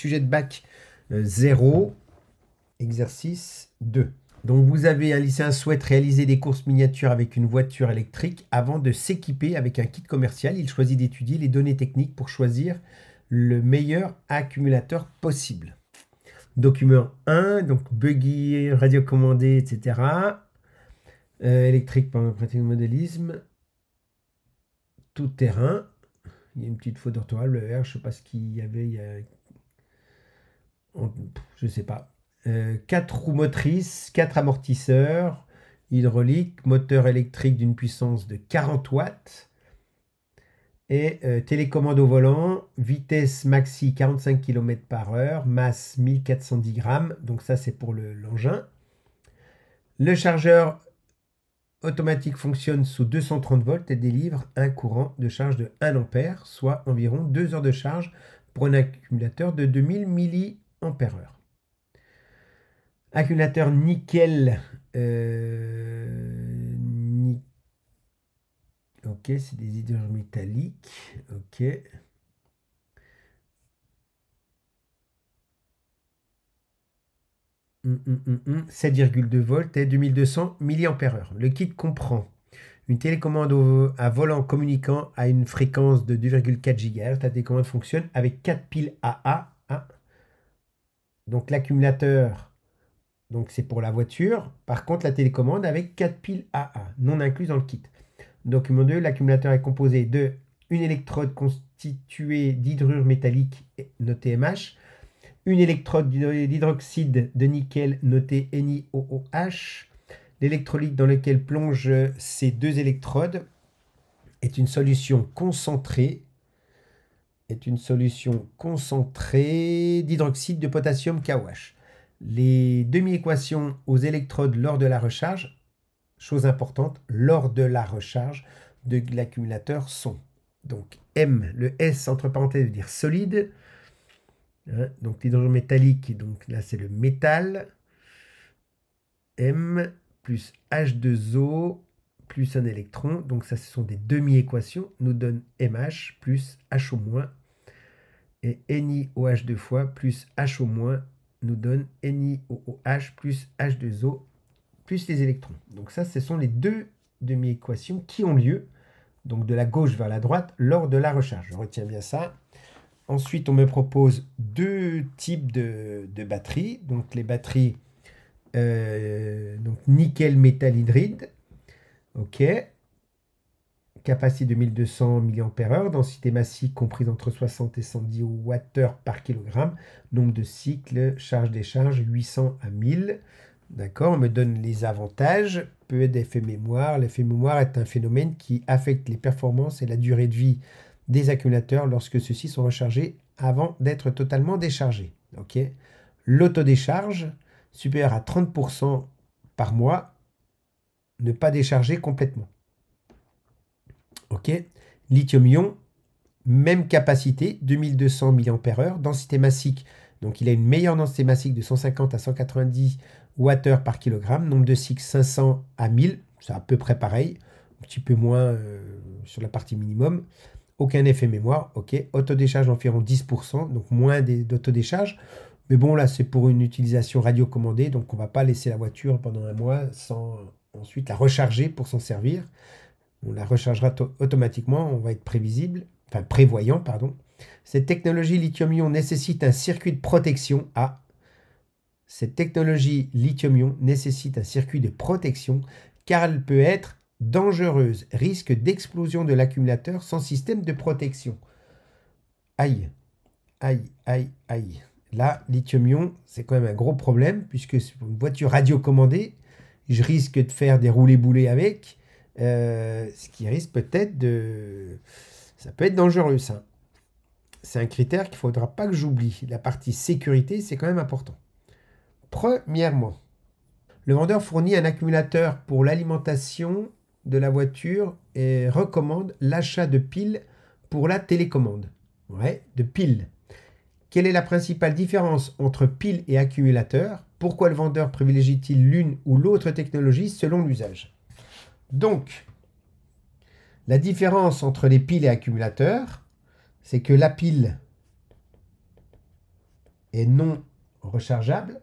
sujet de bac 0, exercice 2. Donc vous avez un lycéen souhaite réaliser des courses miniatures avec une voiture électrique avant de s'équiper avec un kit commercial. Il choisit d'étudier les données techniques pour choisir le meilleur accumulateur possible. Document 1, donc buggy, radiocommandé, etc. Électrique par la pratique de modélisme. Tout terrain. Il y a une petite faute d'orthographe, le R, je ne sais pas ce qu'il y avait. Je ne sais pas. 4 roues motrices, 4 amortisseurs, hydraulique, moteur électrique d'une puissance de 40 watts et télécommande au volant, vitesse maxi 45 km par heure, masse 1410 grammes, donc ça c'est pour l'engin. Le chargeur automatique fonctionne sous 230 volts et délivre un courant de charge de 1 ampère, soit environ 2 heures de charge pour un accumulateur de 2000 mAh. Accumulateur nickel. Ok, c'est des hydrures métalliques. Ok. 7,2 volts et 2200 mAh. Le kit comprend une télécommande à volant communiquant à une fréquence de 2,4 GHz. La télécommande fonctionne avec 4 piles AA. Donc l'accumulateur, donc c'est pour la voiture. Par contre, la télécommande avec 4 piles AA, non incluses dans le kit. Document 2, l'accumulateur est composé de une électrode constituée d'hydrure métallique notée MH, une électrode d'hydroxyde de nickel notée NiOOH. L'électrolyte dans lequel plongent ces deux électrodes est une solution concentrée d'hydroxyde de potassium KOH. Les demi-équations aux électrodes lors de la recharge, chose importante, lors de la recharge de l'accumulateur sont donc M, le S entre parenthèses veut dire solide, hein, donc l'hydrogène métallique, donc là c'est le métal, M plus H2O plus un électron, donc ça ce sont des demi-équations, nous donne MH plus HO- et NiOH deux fois plus HO- nous donne NiOOH plus H2O plus les électrons. Donc ça, ce sont les deux demi-équations qui ont lieu, donc de la gauche vers la droite, lors de la recharge. Je retiens bien ça. Ensuite, on me propose deux types de batteries. Donc les batteries donc nickel métal hydride. OK. Capacité de 1200 mAh, densité massique comprise entre 60 et 110 Wh par kg, nombre de cycles, charge-décharge 800 à 1000. D'accord, on me donne les avantages. Peu d'effet mémoire. L'effet mémoire est un phénomène qui affecte les performances et la durée de vie des accumulateurs lorsque ceux-ci sont rechargés avant d'être totalement déchargés. Ok. L'autodécharge, supérieure à 30% par mois, ne pas décharger complètement. Ok. Lithium-ion, même capacité, 2200 mAh, densité massique. Donc il a une meilleure densité massique de 150 à 190 Wh par kg, nombre de cycles 500 à 1000, c'est à peu près pareil, un petit peu moins sur la partie minimum. Aucun effet mémoire, ok. Autodécharge environ 10%, donc moins d'autodécharge. Mais bon, là, c'est pour une utilisation radiocommandée, donc on ne va pas laisser la voiture pendant un mois sans ensuite la recharger pour s'en servir. On la rechargera automatiquement, on va être prévoyant, pardon. Cette technologie lithium-ion nécessite un circuit de protection. Cette technologie lithium-ion nécessite un circuit de protection car elle peut être dangereuse. Risque d'explosion de l'accumulateur sans système de protection. Aïe, aïe, aïe, aïe. Là, lithium-ion, c'est quand même un gros problème puisque c'est une voiture radiocommandée. Je risque de faire des roulés-boulés avec. Ce qui risque peut-être de... Ça peut être dangereux, ça. C'est un critère qu'il ne faudra pas que j'oublie. La partie sécurité, c'est quand même important. Premièrement, le vendeur fournit un accumulateur pour l'alimentation de la voiture et recommande l'achat de piles pour la télécommande. Ouais, de piles. Quelle est la principale différence entre pile et accumulateur? Pourquoi le vendeur privilégie-t-il l'une ou l'autre technologie selon l'usage? Donc, la différence entre les piles et accumulateurs, c'est que la pile est non rechargeable.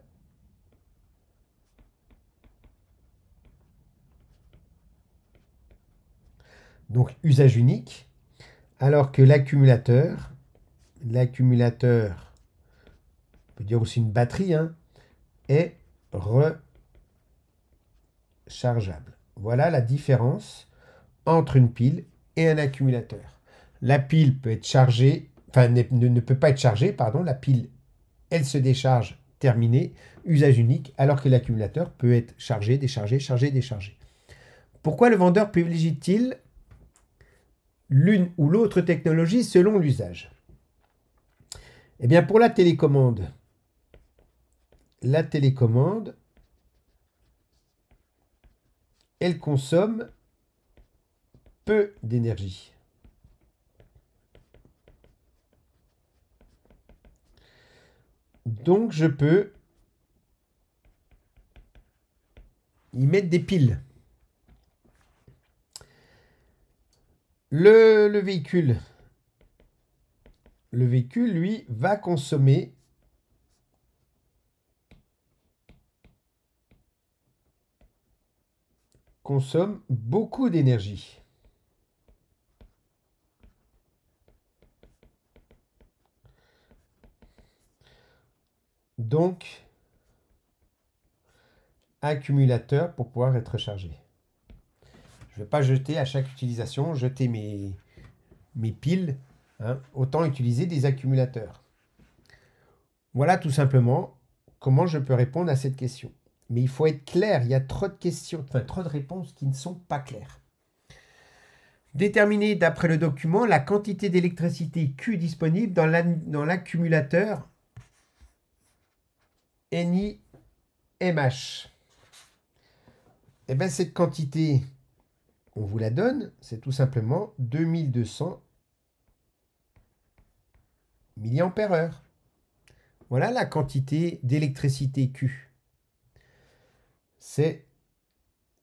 Donc usage unique. Alors que l'accumulateur, on peut dire aussi une batterie, hein, est rechargeable. Voilà la différence entre une pile et un accumulateur. La pile peut être chargée, enfin ne peut pas être chargée, pardon, la pile, elle se décharge, terminée, usage unique, alors que l'accumulateur peut être chargé, déchargé, chargé, déchargé. Pourquoi le vendeur privilégie-t-il l'une ou l'autre technologie selon l'usage? Eh bien, pour la télécommande, elle consomme peu d'énergie. Donc, je peux y mettre des piles. Le véhicule, lui, va consomme beaucoup d'énergie. Donc, accumulateur pour pouvoir être chargé. Je ne vais pas jeter à chaque utilisation, jeter mes piles, hein, autant utiliser des accumulateurs. Voilà tout simplement comment je peux répondre à cette question. Mais il faut être clair, il y a trop de questions, enfin trop de réponses qui ne sont pas claires. Déterminer d'après le document la quantité d'électricité Q disponible dans l'accumulateur NiMH. Eh bien, cette quantité, on vous la donne, c'est tout simplement 2200 mAh. Voilà la quantité d'électricité Q. C'est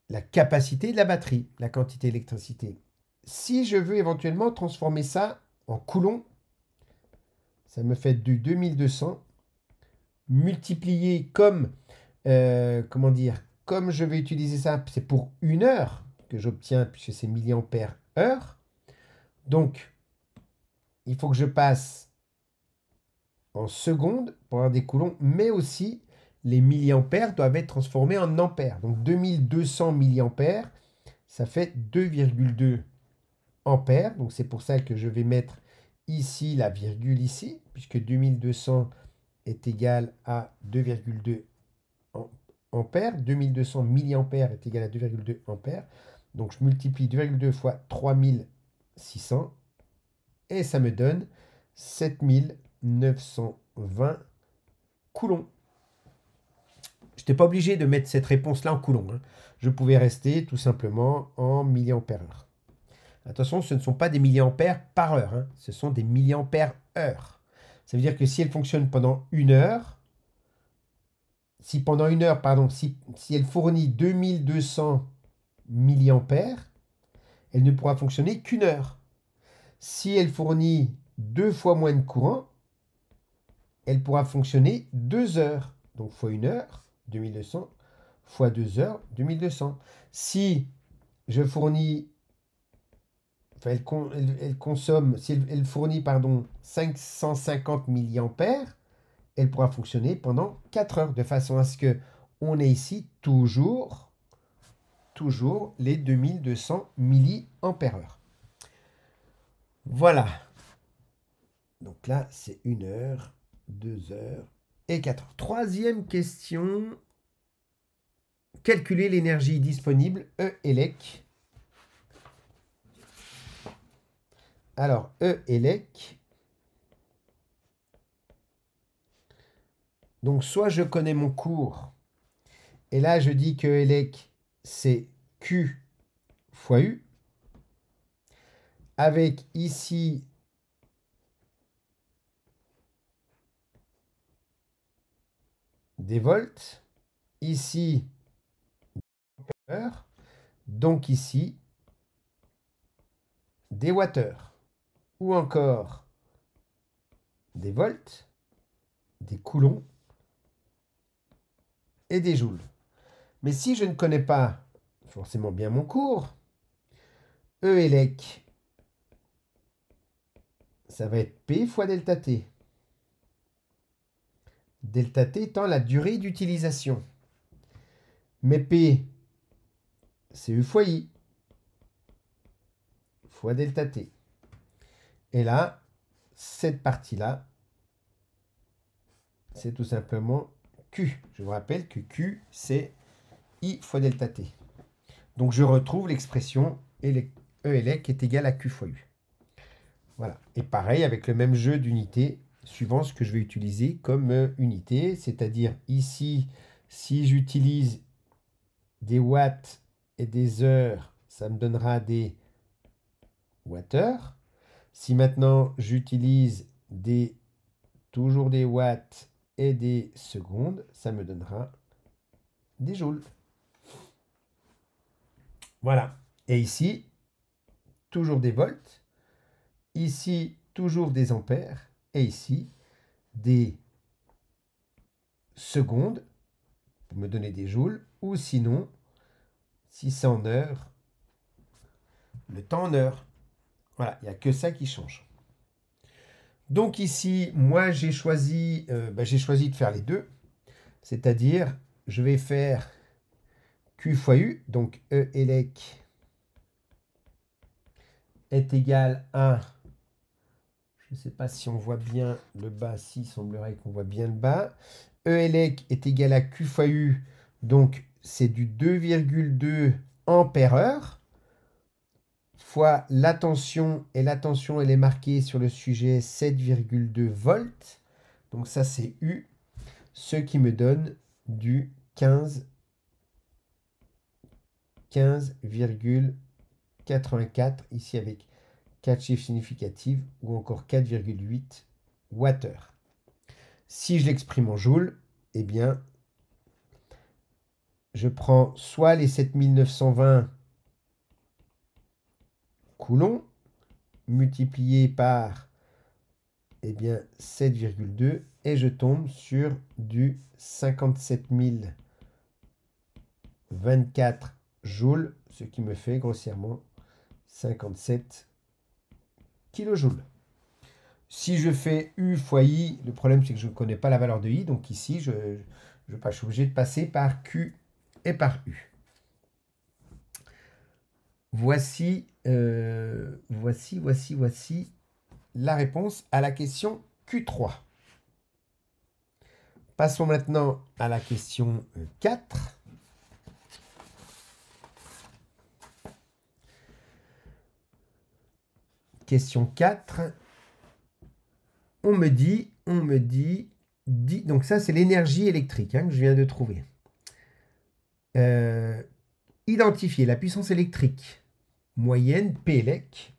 la capacité de la batterie, la quantité d'électricité. Si je veux éventuellement transformer ça en coulomb, ça me fait du 2200 multiplié comme, comment dire, comme je vais utiliser ça, c'est pour 1 heure que j'obtiens, puisque c'est milliampères heure. Donc, il faut que je passe en secondes pour avoir des coulombs, mais aussi les milliampères doivent être transformés en ampères. Donc 2200 milliampères, ça fait 2,2 ampères. Donc c'est pour ça que je vais mettre ici la virgule ici, puisque 2200 est égal à 2,2 ampères. 2200 milliampères est égal à 2,2 ampères. Donc je multiplie 2,2 fois 3600 et ça me donne 7920 coulombs. Je n'étais pas obligé de mettre cette réponse-là en coulombs, hein. Je pouvais rester tout simplement en milliampères heure. Attention, ce ne sont pas des milliampères par heure, hein. Ce sont des milliampères heure. Ça veut dire que si elle fonctionne pendant 1 heure, si elle fournit 2200 milliampères, elle ne pourra fonctionner qu'1 heure. Si elle fournit 2 fois moins de courant, elle pourra fonctionner 2 heures. Donc fois 1 heure, 2200, fois 2 heures, 2200. Si je fournis, enfin elle consomme, si elle fournit, 550 milliampères, elle pourra fonctionner pendant 4 heures, de façon à ce que on ait ici toujours les 2200 milliampères heure. Voilà. Donc là, c'est 1 heure, 2 heures et 4 heures. Troisième question. Calculer l'énergie disponible, E-ELEC. Alors, E-ELEC. Donc, soit je connais mon cours, et là, je dis que ELEC, c'est Q fois U, avec ici des volts, ici des heures, donc ici des wattheures, ou encore des volts, des coulombs et des joules. Mais si je ne connais pas forcément bien mon cours, E élec, ça va être P fois delta T. Delta T étant la durée d'utilisation. Mais P, c'est U fois I, fois delta T. Et là, cette partie-là, c'est tout simplement Q. Je vous rappelle que Q, c'est I fois delta T. Donc je retrouve l'expression E élec est égal à Q fois U. Voilà. Et pareil avec le même jeu d'unités, suivant ce que je vais utiliser comme unité, c'est-à-dire ici, si j'utilise des watts et des heures, ça me donnera des wattheures. Si maintenant j'utilise toujours des watts et des secondes, ça me donnera des joules. Voilà. Et ici, toujours des volts. Ici, toujours des ampères. Et ici, des secondes pour me donner des joules. Ou sinon, si c'est en heures, le temps en heures. Voilà, il n'y a que ça qui change. Donc ici, moi, j'ai choisi de faire les deux. C'est-à-dire, je vais faire Q fois U. Donc E élec est égal à... Je ne sais pas si on voit bien le bas. Si, il semblerait qu'on voit bien le bas. E élec est égal à Q fois U. Donc, c'est du 2,2 ampères heure fois la tension. Et la tension, elle est marquée sur le sujet 7,2 volts. Donc, ça, c'est U. Ce qui me donne du 15,84 ici avec 4 chiffres significatifs ou encore 4,8 wattheures. Si je l'exprime en joules, eh bien, je prends soit les 7920 coulombs multipliés par 7,2 et je tombe sur du 57 024 joules, ce qui me fait grossièrement 57 kilojoules. Si je fais U fois I, le problème c'est que je ne connais pas la valeur de I, donc ici je suis obligé de passer par Q et par U. Voici la réponse à la question Q3. Passons maintenant à la question 4. Question 4. On me dit, donc ça c'est l'énergie électrique que je viens de trouver. Identifier la puissance électrique moyenne P élec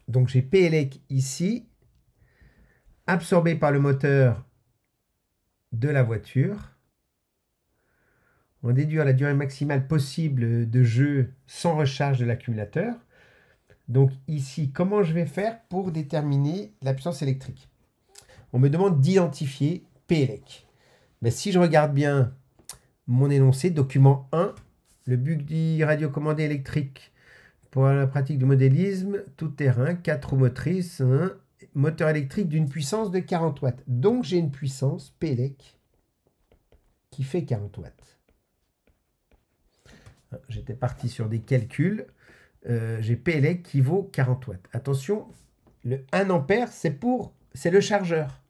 donc j'ai P élec ici, absorbé par le moteur de la voiture. On déduire la durée maximale possible de jeu sans recharge de l'accumulateur. Donc ici, comment je vais faire pour déterminer la puissance électrique? On me demande d'identifier P élec. Mais si je regarde bien mon énoncé, document 1, le buggy radiocommandé électrique pour la pratique du modélisme, tout terrain, 4 roues motrices, moteur électrique d'une puissance de 40 watts. Donc j'ai une puissance P élec qui fait 40 watts. J'étais parti sur des calculs. J'ai P élec qui vaut 40 watts. Attention, le 1 ampère, c'est le chargeur.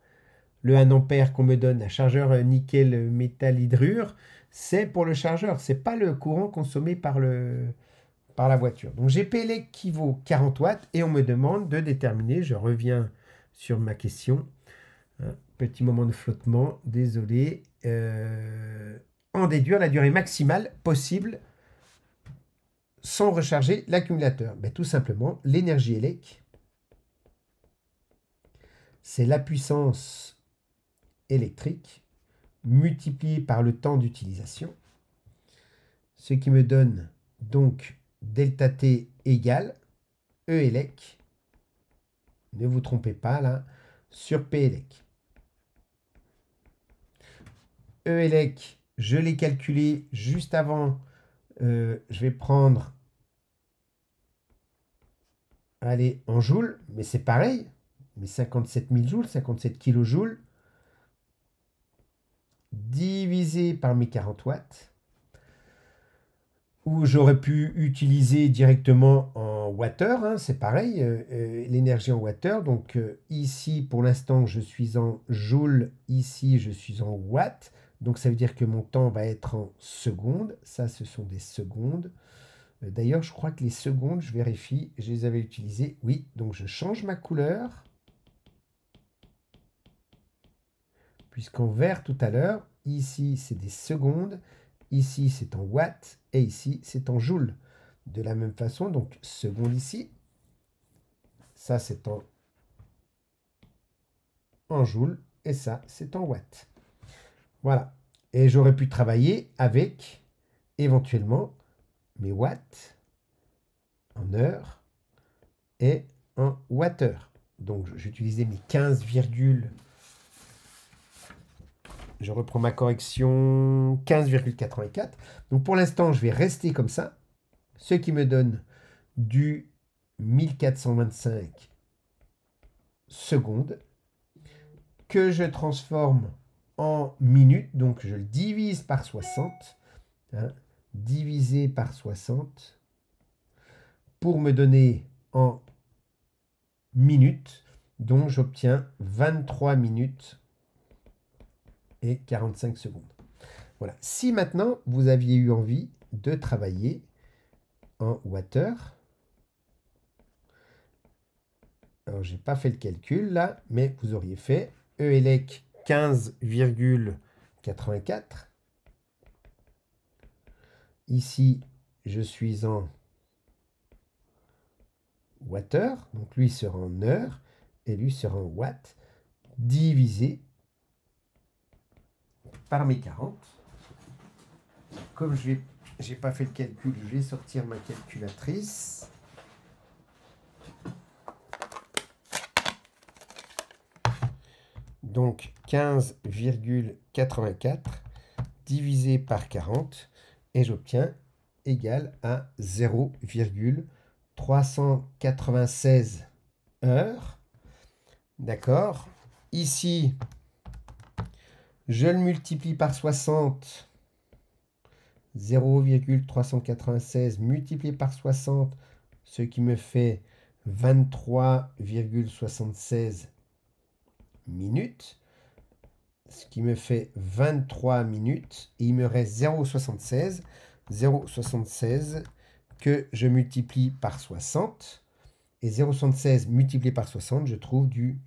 Le 1 ampère qu'on me donne, un chargeur nickel métal hydrure, c'est pour le chargeur. Ce n'est pas le courant consommé par la voiture. Donc j'ai P élec qui vaut 40 watts et on me demande de déterminer, je reviens sur ma question, petit moment de flottement, désolé, en déduire la durée maximale possible sans recharger l'accumulateur. Tout simplement, l'énergie élec, c'est la puissance électrique multipliée par le temps d'utilisation, ce qui me donne donc delta T égale E élec Ne vous trompez pas là, sur PELEC. ELEC, je l'ai calculé juste avant. Je vais prendre, allez, en joules, mais c'est pareil. Mais 57 000 joules, 57 kilojoules, divisé par mes 40 watts. Ou j'aurais pu utiliser directement en wattheure, hein, c'est pareil, l'énergie en wattheure. Donc ici, pour l'instant, je suis en joules, ici, je suis en watts. Donc ça veut dire que mon temps va être en secondes. Ça, ce sont des secondes. D'ailleurs, je crois que les secondes, je vérifie, je les avais utilisées. Oui, donc je change ma couleur. Puisqu'en vert tout à l'heure, ici, c'est des secondes. Ici, c'est en watts et ici, c'est en joules. De la même façon, donc seconde ici, ça c'est en joules et ça c'est en watts. Voilà. Et j'aurais pu travailler avec éventuellement mes watts en heures et en wattheure. Donc j'utilisais mes 15, je reprends ma correction, 15,84. Donc pour l'instant, je vais rester comme ça, ce qui me donne du 1425 secondes que je transforme en minutes. Donc je le divise par 60, hein, divisé par 60, pour me donner en minutes. Donc j'obtiens 23 minutes et 45 secondes. Voilà. Si maintenant vous aviez eu envie de travailler en wattheure, alors j'ai pas fait le calcul là, mais vous auriez fait ELEC 15,84. Ici, je suis en wattheure, donc lui sera en heure et lui sera en watts, divisé par mes 40. Comme je n'ai pas fait le calcul, je vais sortir ma calculatrice. Donc 15,84 divisé par 40 et j'obtiens égal à 0,396 heures. D'accord. Ici, je le multiplie par 60. 0,396 multiplié par 60, ce qui me fait 23,76 minutes. Ce qui me fait 23 minutes. Et il me reste 0,76. 0,76 que je multiplie par 60. Et 0,76 multiplié par 60, je trouve du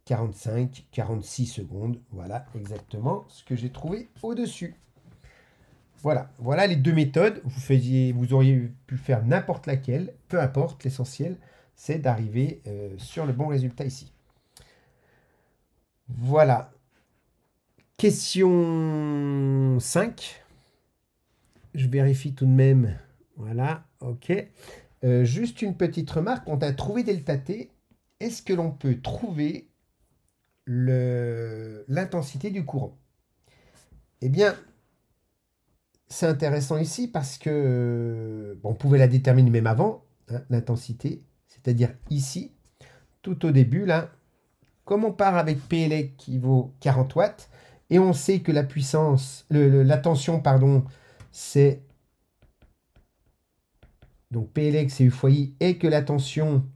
45, 46 secondes. Voilà exactement ce que j'ai trouvé au-dessus. Voilà, voilà les deux méthodes. Vous auriez pu faire n'importe laquelle, peu importe, l'essentiel, c'est d'arriver sur le bon résultat ici. Voilà. Question 5. Je vérifie tout de même. Voilà, ok. Juste une petite remarque, on a trouvé delta T. Est-ce que l'on peut trouver l'intensité du courant? Eh bien, c'est intéressant ici parce que on pouvait la déterminer même avant, hein, l'intensité, c'est-à-dire ici, tout au début, là, comme on part avec PLEC qui vaut 40 watts, et on sait que la puissance, la tension, pardon, c'est, donc PLEC c'est U fois I, et que la tension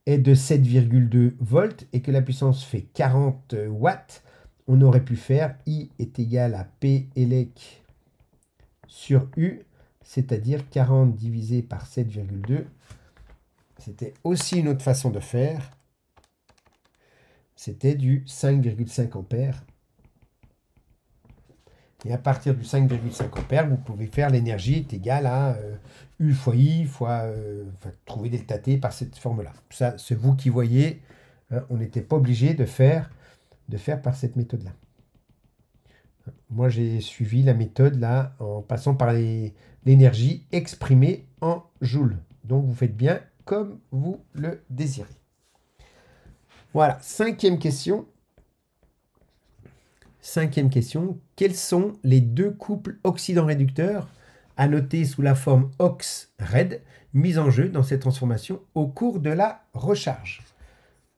est de 7,2 volts, et que la puissance fait 40 watts, on aurait pu faire I est égal à PLEC sur U, c'est-à-dire 40 divisé par 7,2. C'était aussi une autre façon de faire. C'était du 5,5 ampères. Et à partir du 5,5 ampères, vous pouvez faire l'énergie est égale à U fois I fois... trouver delta T par cette forme-là. Ça, c'est vous qui voyez. Hein, on n'était pas obligé de faire par cette méthode-là. Moi, j'ai suivi la méthode là en passant par l'énergie exprimée en joules. Donc, vous faites bien comme vous le désirez. Voilà, cinquième question. Cinquième question. Quels sont les deux couples oxydant-réducteurs à noter sous la forme OX-RED mis en jeu dans cette transformation au cours de la recharge?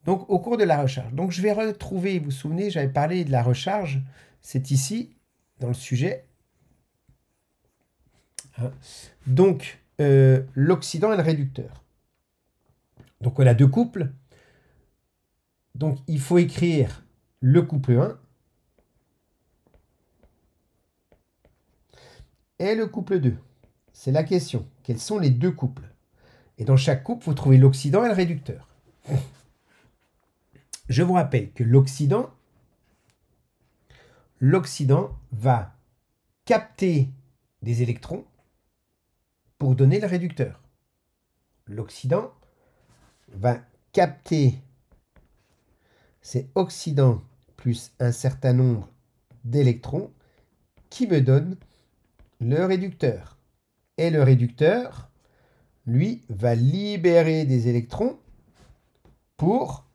Donc, au cours de la recharge. Donc, je vais retrouver, vous vous souvenez, j'avais parlé de la recharge. C'est ici, dans le sujet. Hein. Donc, l'oxydant et le réducteur. Donc, on a deux couples. Donc, il faut écrire le couple 1 et le couple 2. C'est la question. Quels sont les deux couples? Et dans chaque couple, vous trouvez l'oxydant et le réducteur. Je vous rappelle que l'oxydant va capter des électrons pour donner le réducteur. L'oxydant va capter ces oxydants plus un certain nombre d'électrons qui me donne le réducteur. Et le réducteur, lui, va libérer des électrons pour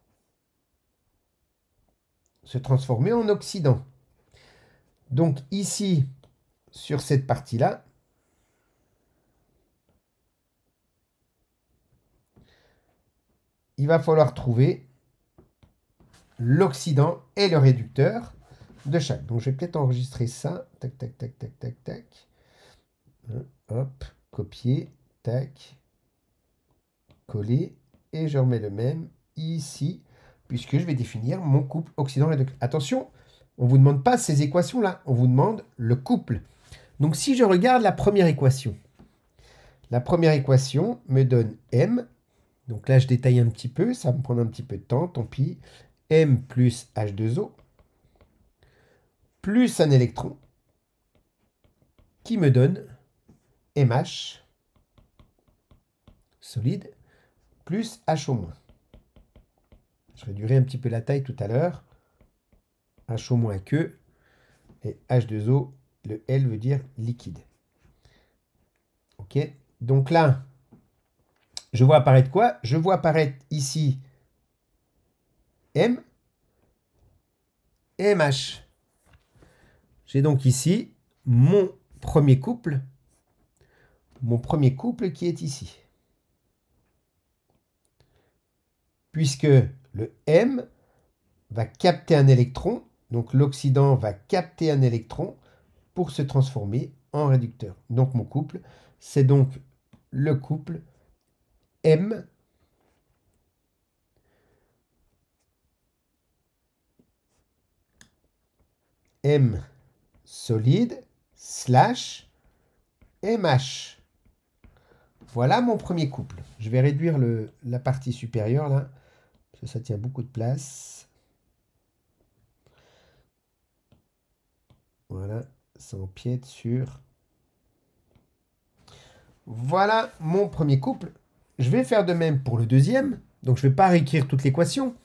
se transformer en oxydant. Donc ici, sur cette partie-là, il va falloir trouver l'oxydant et le réducteur de chaque. Donc je vais peut-être enregistrer ça. Tac, tac, tac, tac, tac, tac. Hop, copier, tac, coller. Et je remets le même ici, puisque je vais définir mon couple oxydant-réducteur. Attention, on ne vous demande pas ces équations-là, on vous demande le couple. Donc si je regarde la première équation me donne M. Donc là, je détaille un petit peu, ça va me prendre un petit peu de temps, tant pis. M plus H2O plus un électron qui me donne MH solide plus HO-. Je réduirai un petit peu la taille tout à l'heure. HO- que et H2O, le L veut dire liquide. Ok, donc là, je vois apparaître quoi? Je vois apparaître ici M et MH. J'ai donc ici mon premier couple qui est ici. Puisque le M va capter un électron, donc l'oxydant va capter un électron pour se transformer en réducteur. Donc mon couple, c'est donc le couple M solide slash MH. Voilà mon premier couple. Je vais réduire la partie supérieure là, parce que ça tient beaucoup de place. Voilà, ça empiète sur... Voilà mon premier couple. Je vais faire de même pour le deuxième. Donc je ne vais pas réécrire toute l'équation.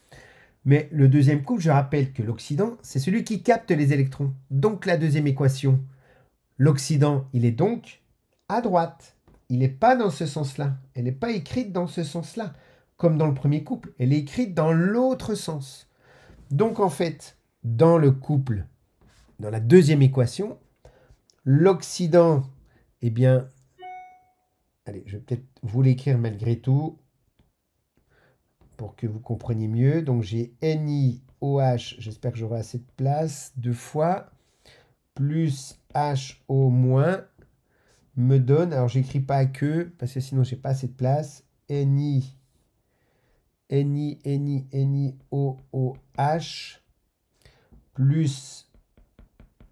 Mais le deuxième couple, je rappelle que l'oxydant, c'est celui qui capte les électrons. Donc la deuxième équation, l'oxydant, il est donc à droite. Il n'est pas dans ce sens-là. Elle n'est pas écrite dans ce sens-là, comme dans le premier couple. Elle est écrite dans l'autre sens. Donc en fait, dans le couple, dans la deuxième équation, l'oxydant, eh bien, allez, je vais peut-être vous l'écrire malgré tout pour que vous compreniez mieux. Donc j'ai NiOH, j'espère que j'aurai assez de place, 2 fois, plus HO- me donne, alors j'écris pas que, parce que sinon j'ai pas assez de place, NiOH plus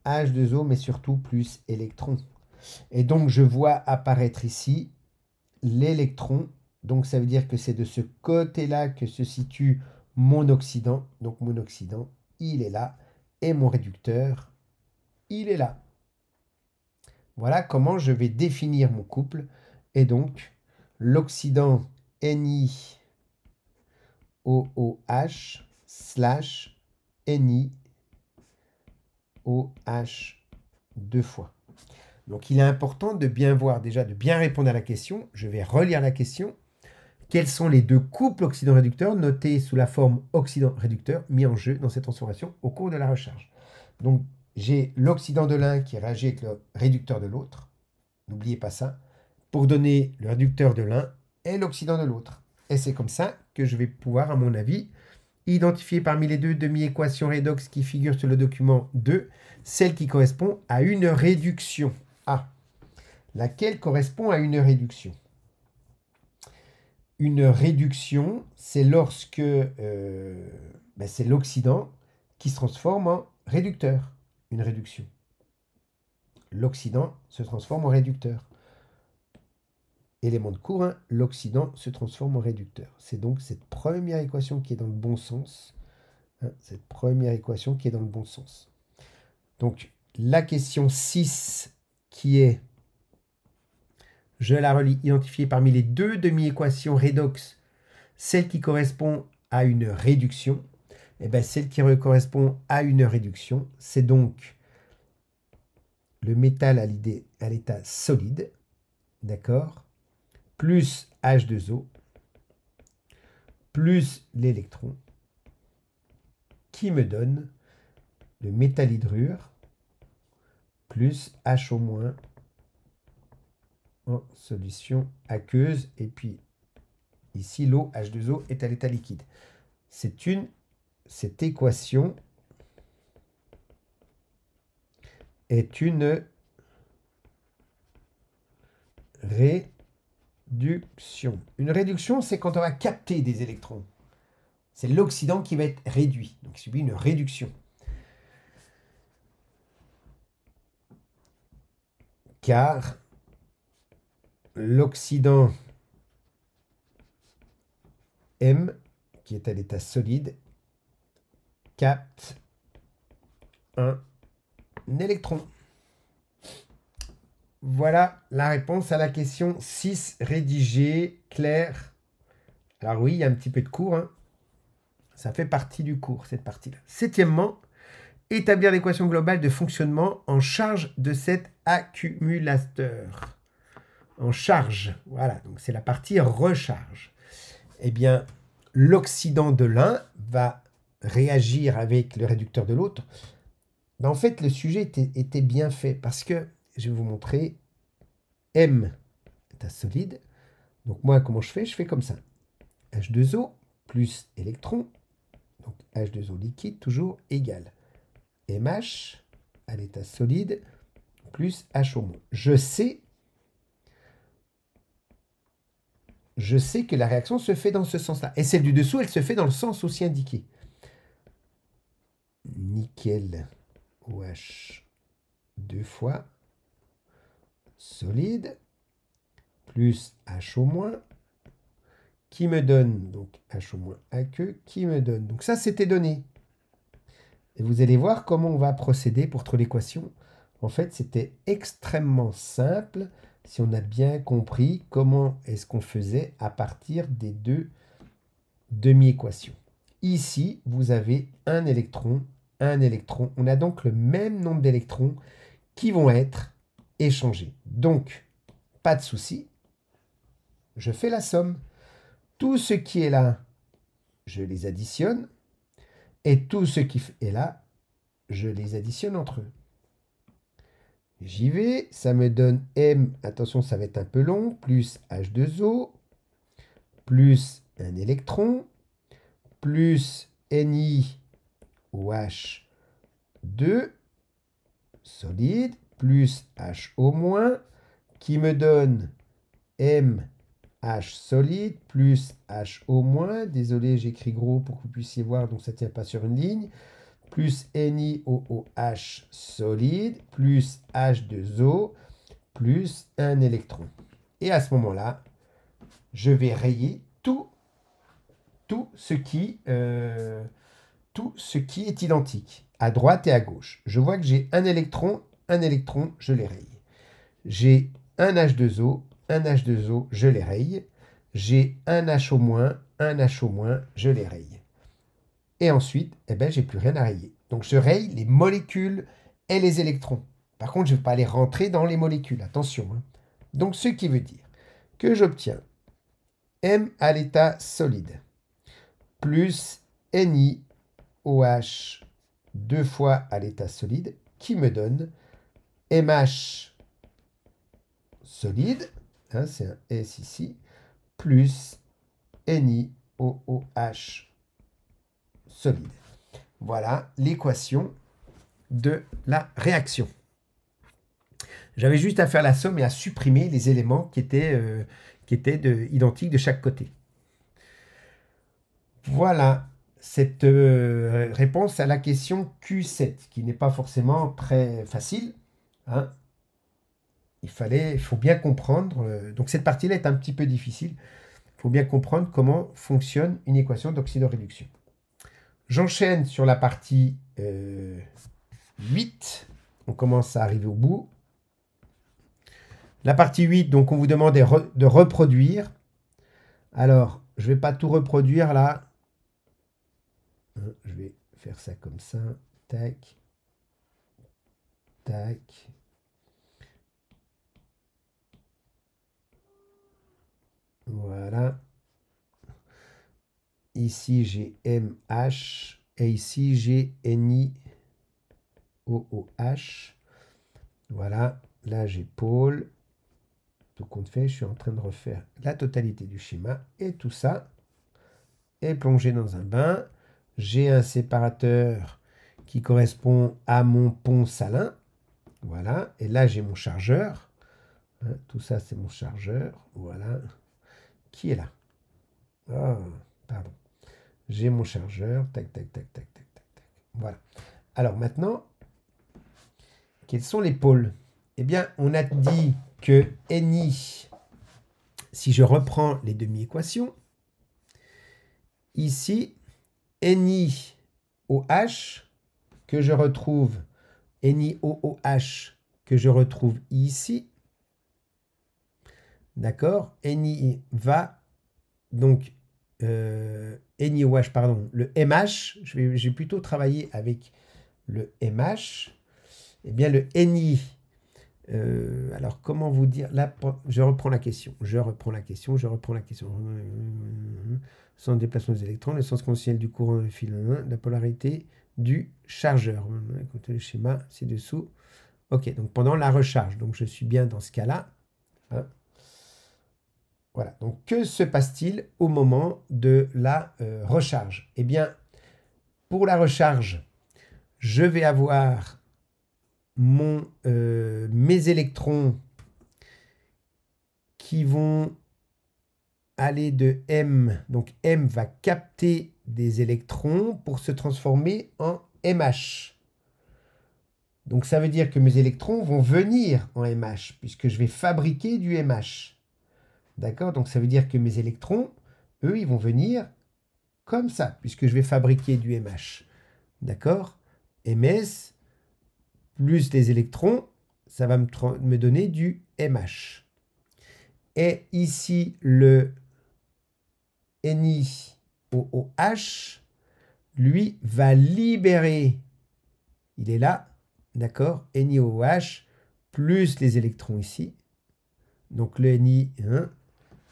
H2O, mais surtout plus électron. Et donc je vois apparaître ici l'électron. Donc ça veut dire que c'est de ce côté-là que se situe mon oxydant. Donc mon oxydant, il est là. Et mon réducteur, il est là. Voilà comment je vais définir mon couple. Et donc, l'oxydant NiOH slash NiOH 2 fois. Donc, il est important de bien voir déjà, de bien répondre à la question. Je vais relire la question. Quels sont les deux couples oxydant-réducteurs notés sous la forme oxydant-réducteur mis en jeu dans cette transformation au cours de la recharge? Donc, j'ai l'oxydant de l'un qui réagit avec le réducteur de l'autre. N'oubliez pas ça. Pour donner le réducteur de l'un et l'oxydant de l'autre. Et c'est comme ça que je vais pouvoir, à mon avis, identifier parmi les deux demi-équations redox qui figurent sur le document 2, celle qui correspond à une réduction. Ah, laquelle correspond à une réduction? Une réduction, c'est lorsque c'est l'oxydant qui se transforme en réducteur. Une réduction. L'oxydant se transforme en réducteur. Élément de cours, hein, l'oxydant se transforme en réducteur. C'est donc cette première équation qui est dans le bon sens. Hein, cette première équation qui est dans le bon sens. Donc, la question 6 qui est, je la relis, identifiée parmi les deux demi-équations redox, celle qui correspond à une réduction. Et bien, celle qui correspond à une réduction, c'est donc le métal à l'état solide, d'accord, plus H2O, plus l'électron, qui me donne le métal hydrure, plus HO- en solution aqueuse, et puis ici l'eau, H2O, est à l'état liquide. Cette équation est une réduction. Une réduction, c'est quand on va capter des électrons. C'est l'oxydant qui va être réduit, donc il subit une réduction. Car l'oxydant M, qui est à l'état solide, capte un électron. Voilà la réponse à la question 6 rédigée, claire. Alors oui, il y a un petit peu de cours. Hein. Ça fait partie du cours, cette partie-là. Septièmement, établir l'équation globale de fonctionnement en charge de cet accumulateur. En charge, voilà, donc c'est la partie recharge. Eh bien, l'oxydant de l'un va réagir avec le réducteur de l'autre. En fait, le sujet était bien fait parce que, je vais vous montrer, M est un solide. Donc moi, comment je fais? Je fais comme ça. H2O plus électron, donc H2O liquide, toujours égal. MH à l'état solide plus HO-. Je sais que la réaction se fait dans ce sens-là. Et celle du dessous, elle se fait dans le sens aussi indiqué. Nickel OH 2 fois solide plus HO- qui me donne, donc HO- aqueux, qui me donne. Donc ça, c'était donné. Et vous allez voir comment on va procéder pour trouver l'équation. En fait, c'était extrêmement simple si on a bien compris comment est-ce qu'on faisait à partir des deux demi-équations. Ici, vous avez un électron, un électron. On a donc le même nombre d'électrons qui vont être échangés. Donc, pas de souci, je fais la somme. Tout ce qui est là, je les additionne. Et tout ce qui est là, je les additionne entre eux. J'y vais, ça me donne M, attention ça va être un peu long, plus H2O, plus un électron, plus NiOH2, solide, plus HO-, qui me donne MH solide, plus HO-, désolé j'écris gros pour que vous puissiez voir, donc ça ne tient pas sur une ligne, plus NiOH solide, plus H2O, plus un électron. Et à ce moment-là, je vais rayer tout ce qui est identique, à droite et à gauche. Je vois que j'ai un électron, je les raye. J'ai un H2O, je les raye. J'ai un HO-, je les raye. Et ensuite, j'ai plus rien à rayer. Donc je raye les molécules et les électrons. Par contre, je ne vais pas aller rentrer dans les molécules, attention. Hein. Donc ce qui veut dire que j'obtiens M à l'état solide plus NiOH 2 fois à l'état solide qui me donne MH solide, hein, c'est un S ici, plus NiOH solide. Voilà l'équation de la réaction. J'avais juste à faire la somme et à supprimer les éléments qui étaient identiques de chaque côté. Voilà cette réponse à la question Q7, qui n'est pas forcément très facile. Hein. Il faut bien comprendre. Donc cette partie-là est un petit peu difficile. Il faut bien comprendre comment fonctionne une équation d'oxydoréduction. J'enchaîne sur la partie 8. On commence à arriver au bout. La partie 8, donc on vous demande de reproduire. Alors, je ne vais pas tout reproduire là. Je vais faire ça comme ça. Tac. Tac. Voilà. Ici, j'ai MH. Et ici, j'ai NiOH. Voilà. Là, j'ai pôle. Tout compte fait, je suis en train de refaire la totalité du schéma. Et tout ça est plongé dans un bain. J'ai un séparateur qui correspond à mon pont salin. Voilà. Et là, j'ai mon chargeur. Hein, tout ça, c'est mon chargeur. Voilà. Qui est là? Oh, pardon. J'ai mon chargeur. Tac, tac, tac, tac, tac, tac, tac. Voilà. Alors maintenant, quels sont les pôles? Eh bien, on a dit que Ni, si je reprends les demi-équations, ici, NiOH, que je retrouve, NiOH, que je retrouve ici, d'accord? Ni va, donc, NiOH, pardon, le MH, je vais plutôt travailler avec le MH, eh bien le Ni, alors comment vous dire, là, je reprends la question, sens de déplacement des électrons, le sens conventionnel du courant de fil, la polarité du chargeur. Écoutez le schéma ci-dessous. Ok, donc pendant la recharge, donc je suis bien dans ce cas-là. Hein. Voilà, donc que se passe-t-il au moment de la recharge? Eh bien, pour la recharge, je vais avoir mes électrons qui vont aller de M. Donc M va capter des électrons pour se transformer en MH. Donc ça veut dire que mes électrons vont venir en MH, puisque je vais fabriquer du MH. D'accord? Donc ça veut dire que mes électrons, eux, ils vont venir comme ça, puisque je vais fabriquer du MH. D'accord? MS plus les électrons, ça va me donner du MH. Et ici, le NiOH, lui, va libérer, il est là, d'accord, NiOH, plus les électrons ici. Donc le Ni, hein,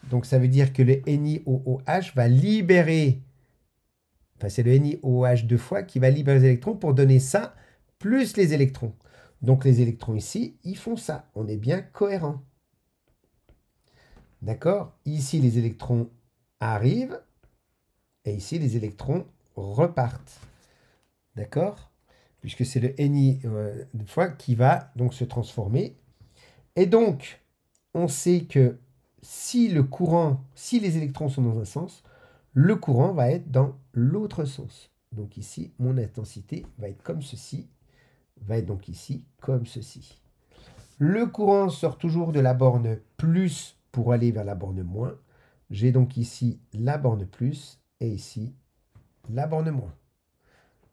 donc ça veut dire que le NiOH va libérer, enfin c'est le NiOH 2 fois qui va libérer les électrons pour donner ça, plus les électrons. Donc les électrons ici, ils font ça. On est bien cohérent. D'accord? Ici, les électrons arrivent et ici, les électrons repartent. D'accord? Puisque c'est le Ni de fois qui va donc se transformer. Et donc, on sait que si les électrons sont dans un sens, le courant va être dans l'autre sens. Donc ici, mon intensité va être comme ceci, va être donc ici comme ceci. Le courant sort toujours de la borne plus pour aller vers la borne moins. J'ai donc ici la borne plus et ici la borne moins.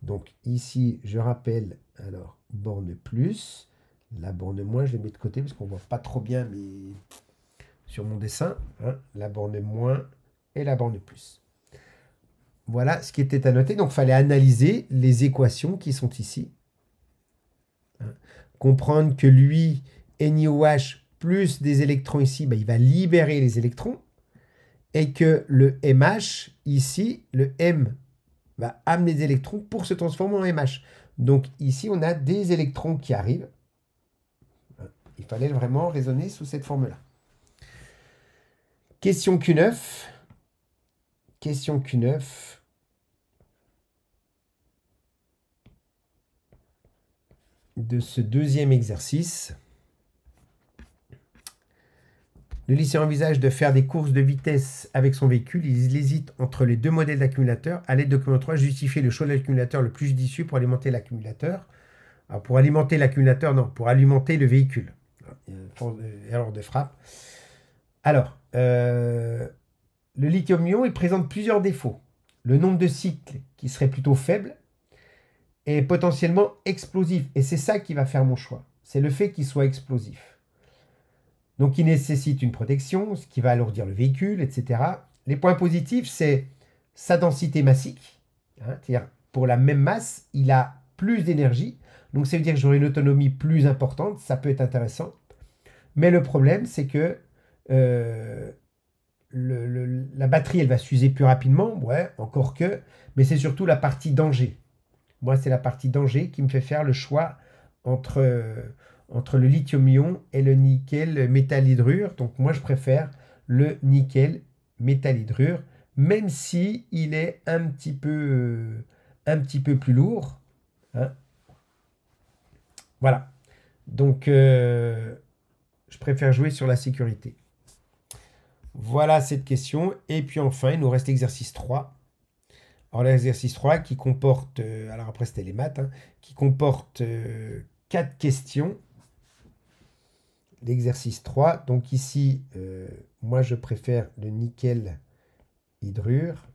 Donc ici, je rappelle, alors, borne plus, la borne moins, je l'ai mis de côté parce qu'on ne voit pas trop bien sur mon dessin, hein, la borne moins et la borne plus. Voilà ce qui était à noter. Donc, il fallait analyser les équations qui sont ici. Hein. Comprendre que lui, NiOH plus des électrons ici, ben, il va libérer les électrons. et que le MH, ici, le M va amener des électrons pour se transformer en MH. Donc ici, on a des électrons qui arrivent. Il fallait vraiment raisonner sous cette forme-là. Question Q9. Question Q9. De ce deuxième exercice. Le lycéen envisage de faire des courses de vitesse avec son véhicule. Il hésite entre les deux modèles d'accumulateurs. À l'aide de document 3, justifier le choix de l'accumulateur le plus judicieux pour alimenter l'accumulateur. Alors, pour alimenter l'accumulateur, non, pour alimenter le véhicule. Erreur de frappe. Alors, le lithium-ion, il présente plusieurs défauts. Le nombre de cycles qui serait plutôt faible est potentiellement explosif. Et c'est ça qui va faire mon choix. C'est le fait qu'il soit explosif. Donc, il nécessite une protection, ce qui va alourdir le véhicule, etc. Les points positifs, c'est sa densité massique. Hein, c'est-à-dire, pour la même masse, il a plus d'énergie. Donc, ça veut dire que j'aurai une autonomie plus importante. Ça peut être intéressant. Mais le problème, c'est que la batterie, elle va s'user plus rapidement. Ouais, encore que. Mais c'est surtout la partie danger. Moi, c'est la partie danger qui me fait faire le choix entre le lithium-ion et le nickel métal hydrure. Donc moi, je préfère le nickel métal hydrure, même si il est un petit peu plus lourd. Hein. Voilà. Donc, je préfère jouer sur la sécurité. Voilà cette question. Et puis enfin, il nous reste l'exercice 3. Alors l'exercice 3 qui comporte, alors après c'était les maths, hein, qui comporte 4 questions. L'exercice 3, donc ici, moi je préfère le nickel hydrure.